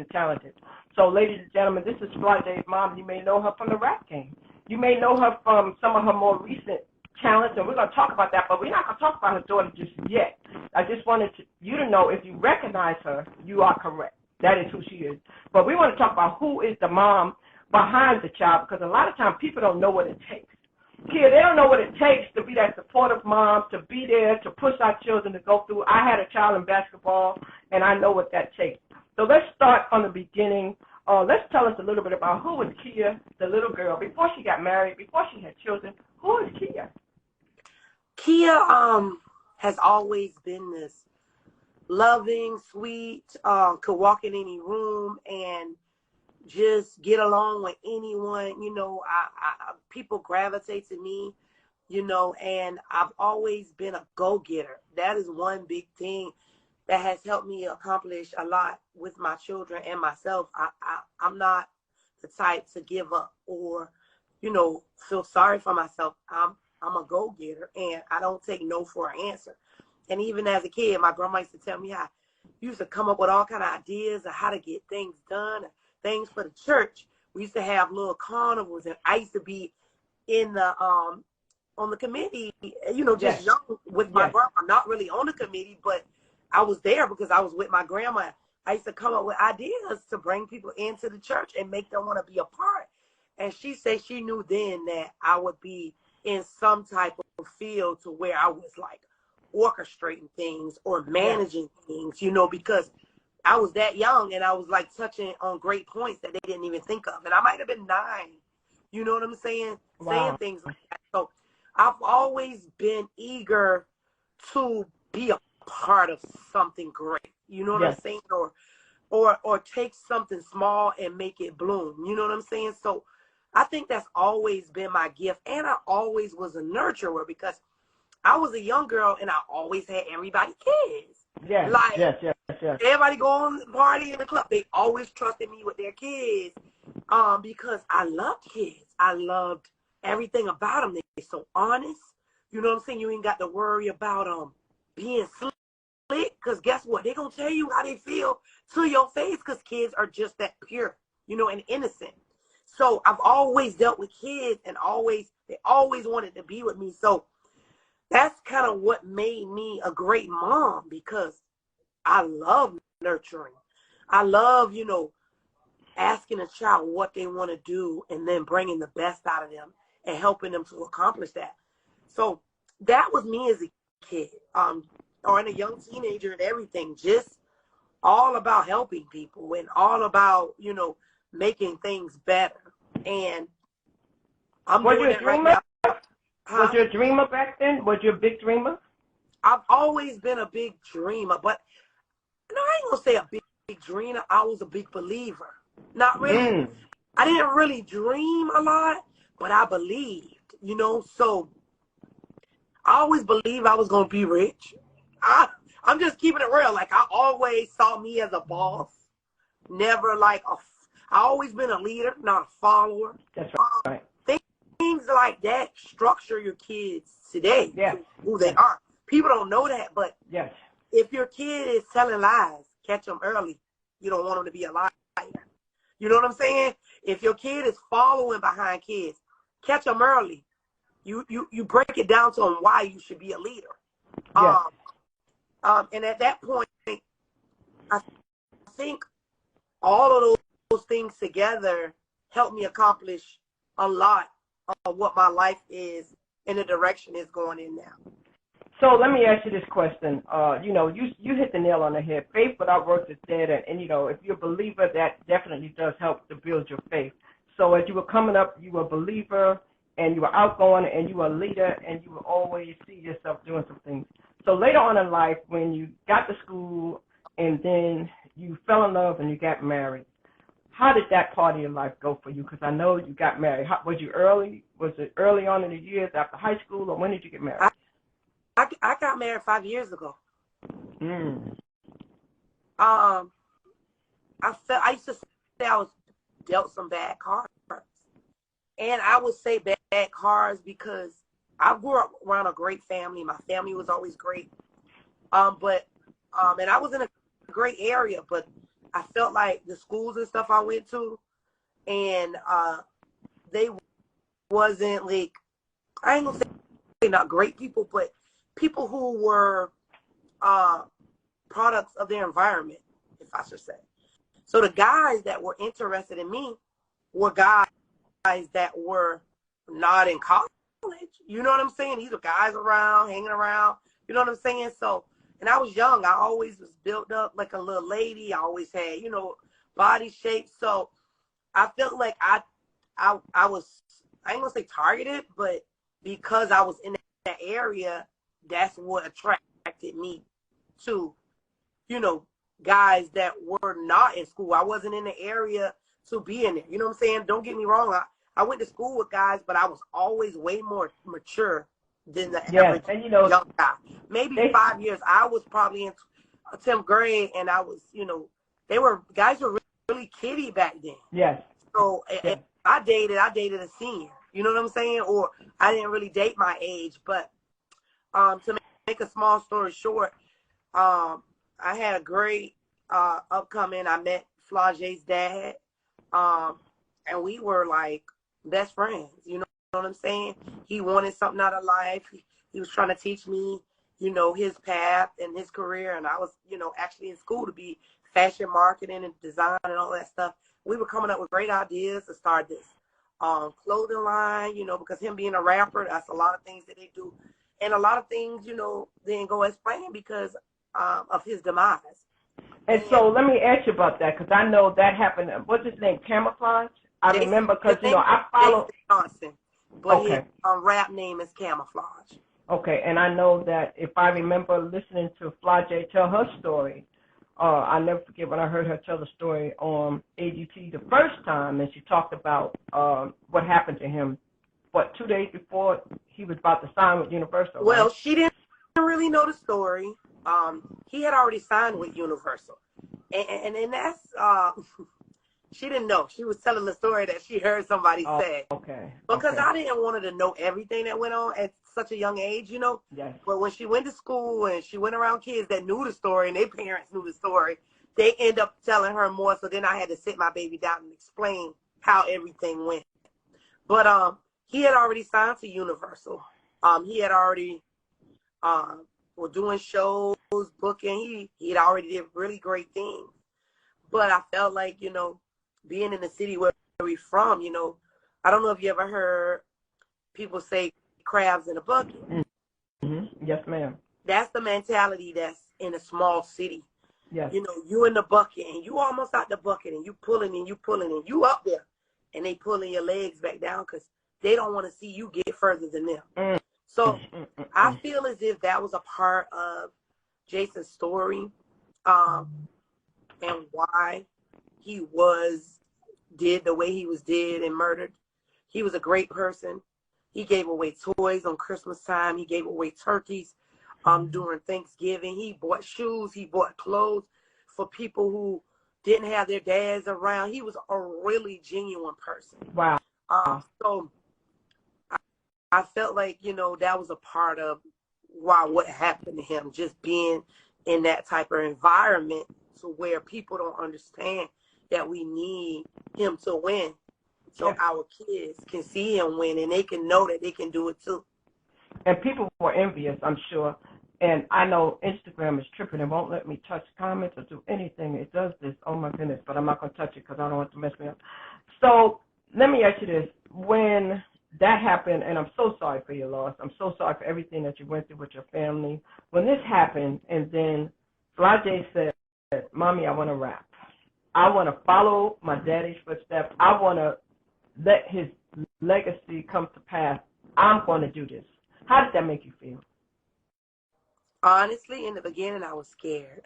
and talented. So, ladies and gentlemen, this is Flau'Jae's mom. You may know her from the rap game. You may know her from some of her more recent talents, and we're going to talk about that, but we're not going to talk about her daughter just yet. I just wanted you to know, if you recognize her, you are correct. That is who she is. But we want to talk about who is the mom behind the child, because a lot of times people don't know what it takes. Kids, they don't know what it takes to be that supportive mom, to be there, to push our children to go through. I had a child in basketball, and I know what that takes. So let's start from the beginning. Let's tell us a little bit about who was Kia, the little girl, before she got married, before she had children. Who is Kia? Kia has always been this loving, sweet, could walk in any room and just get along with anyone. You know, people gravitate to me, you know, and I've always been a go-getter. That is one big thing that has helped me accomplish a lot with my children and myself. I'm not the type to give up or, you know, feel sorry for myself. I'm a go-getter, and I don't take no for an answer. And even as a kid, my grandma used to tell me how you used to come up with all kind of ideas of how to get things done, things for the church. We used to have little carnivals, and I used to be in the on the committee, you know, just young with my grandma, not really on the committee, but I was there because I was with my grandma. I used to come up with ideas to bring people into the church and make them want to be a part. And she said she knew then that I would be in some type of field to where I was like orchestrating things or managing things, you know, because I was that young and I was like touching on great points that they didn't even think of. And I might have been 9, you know what I'm saying? Wow. Saying things like that. So I've always been eager to be a part of something great, you know what I'm saying? Or take something small and make it bloom, you know what I'm saying? So I think that's always been my gift. And I always was a nurturer because I was a young girl and I always had everybody kids. Everybody go on the party in the club. They always trusted me with their kids because I loved kids. I loved everything about them. They're so honest. You know what I'm saying? You ain't got to worry about being slick because guess what? They're going to tell you how they feel to your face because kids are just that pure, you know, and innocent. So I've always dealt with kids and they always wanted to be with me. So that's kind of what made me a great mom because I love nurturing. I love, you know, asking a child what they want to do and then bringing the best out of them and helping them to accomplish that. So that was me as a kid, or in a young teenager and everything, just all about helping people and all about, you know, making things better. And I'm doing it right now. Was you a dreamer back then? Was you a big dreamer? I've always been a big dreamer, but no, I ain't gonna say a big dreamer. I was a big believer. Not really. I didn't really dream a lot, but I believed, you know. So I always believed I was gonna be rich. I'm just keeping it real. Like I always saw me as a boss, never like I always been a leader, not a follower. That's right. Things like that structure your kids today, who they are. People don't know that, but if your kid is telling lies, catch them early. You don't want them to be a liar. You know what I'm saying? If your kid is following behind kids, catch them early. You break it down to them why you should be a leader. And at that point, I think all of those things together helped me accomplish a lot of what my life is and the direction it's going in now. So let me ask you this question. You know, you hit the nail on the head. Faith without works is dead. And, you know, if you're a believer, that definitely does help to build your faith. So as you were coming up, you were a believer, and you were outgoing, and you were a leader, and you would always see yourself doing some things. So later on in life, when you got to school, and then you fell in love and you got married, how did that part of your life go for you? Because I know you got married. Was you early? Was it early on in the years after high school, or when did you get married? I got married 5 years ago. I used to say I was dealt some bad cards, and I would say bad cards because I grew up around a great family. My family was always great, and I was in a great area, but I felt like the schools and stuff I went to, and they wasn't like, I ain't gonna say not great people, but people who were products of their environment, if I should say. So the guys that were interested in me were guys that were not in college. You know what I'm saying? These were guys around, hanging around. You know what I'm saying? So, and I was young. I always was built up like a little lady. I always had, you know, body shape. So I felt like I was, I ain't gonna say targeted, but because I was in that area, that's what attracted me to, you know, guys that were not in school. I wasn't in the area to be in there. You know what I'm saying? Don't get me wrong. I went to school with guys, but I was always way more mature than the average and you know, young guy. Maybe 5 years. I was probably in 10th grade, and I was, you know, guys were really kiddie back then. Yes. So yes. I dated a senior. You know what I'm saying? Or I didn't really date my age. But to make a small story short, I had a great upcoming. I met Flau'Jae's dad, and we were like best friends. You know what I'm saying? He wanted something out of life. He was trying to teach me, you know, his path and his career. And I was, you know, actually in school to be fashion marketing and design and all that stuff. We were coming up with great ideas to start this clothing line, you know, because him being a rapper, that's a lot of things that they do. And a lot of things, you know, didn't go as planned because of his demise. And so let me ask you about that, because I know that happened. What's his name? Camouflage? I remember because, you know, I follow. Johnson, but his rap name is Camouflage. Okay, and I know that if I remember listening to Flau'Jae tell her story, I'll never forget when I heard her tell the story on AGT the first time, and she talked about what happened to him, 2 days before he was about to sign with Universal. Well, right? She didn't really know the story. He had already signed with Universal, and that's she didn't know. She was telling the story that she heard somebody say. Okay. Because I didn't want her to know everything that went on at such a young age, you know. Yes. But when she went to school and she went around kids that knew the story and their parents knew the story, they end up telling her more. So then I had to sit my baby down and explain how everything went. But he had already signed to Universal. He had already was doing shows, booking. He had already did really great things. But I felt like, you know, being in the city where we're from, you know, I don't know if you ever heard people say crabs in a bucket. Mm-hmm. Yes, ma'am. That's the mentality that's in a small city. Yes. You know, you in the bucket and you almost out the bucket and you pulling and you up there and they pulling your legs back down because they don't want to see you get further than them. Mm. So I feel as if that was a part of Jason's story and why he did the way he was did and murdered. He was a great person. He gave away toys on Christmas time. He gave away turkeys during Thanksgiving. He bought shoes. He bought clothes for people who didn't have their dads around. He was a really genuine person. Wow. So I felt like, you know, that was a part of what happened to him, just being in that type of environment to where people don't understand that we need him to win. So our kids can see him win and they can know that they can do it too. And people were envious, I'm sure. And I know Instagram is tripping and won't let me touch comments or do anything. It does this. Oh, my goodness. But I'm not going to touch it because I don't want it to mess me up. So let me ask you this. When that happened, and I'm so sorry for your loss. I'm so sorry for everything that you went through with your family. When this happened and then Flau'Jae said, Mommy, I want to rap. I want to follow my daddy's footsteps. I want to let his legacy come to pass. I'm going to do this. How did that make you feel? Honestly, in the beginning, I was scared.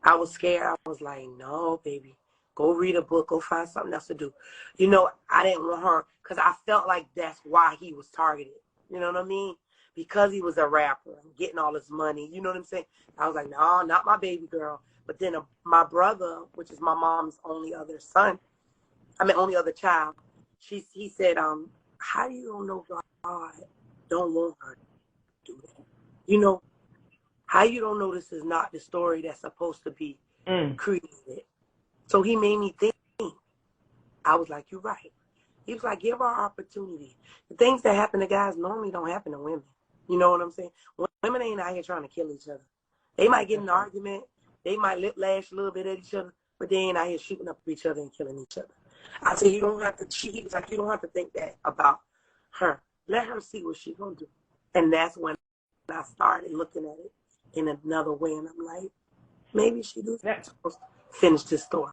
I was like, no, baby, go read a book, go find something else to do. You know, I didn't want her because I felt like that's why he was targeted. You know what I mean? Because he was a rapper and getting all his money. You know what I'm saying? I was like, no, not my baby girl. But then my brother, which is my mom's only other child, he said, how do you know God don't want her to do that? You know, how you don't know this is not the story that's supposed to be created. So he made me think. I was like, you're right. He was like, give her opportunity. The things that happen to guys normally don't happen to women. You know what I'm saying? Women ain't out here trying to kill each other. They might get in an argument. They might lip lash a little bit at each other, but they ain't out here shooting up each other and killing each other. I said, you don't have to cheat. He was like, you don't have to think that about her. Let her see what she's going to do. And that's when I started looking at it in another way. And I'm like, maybe she do finish this story.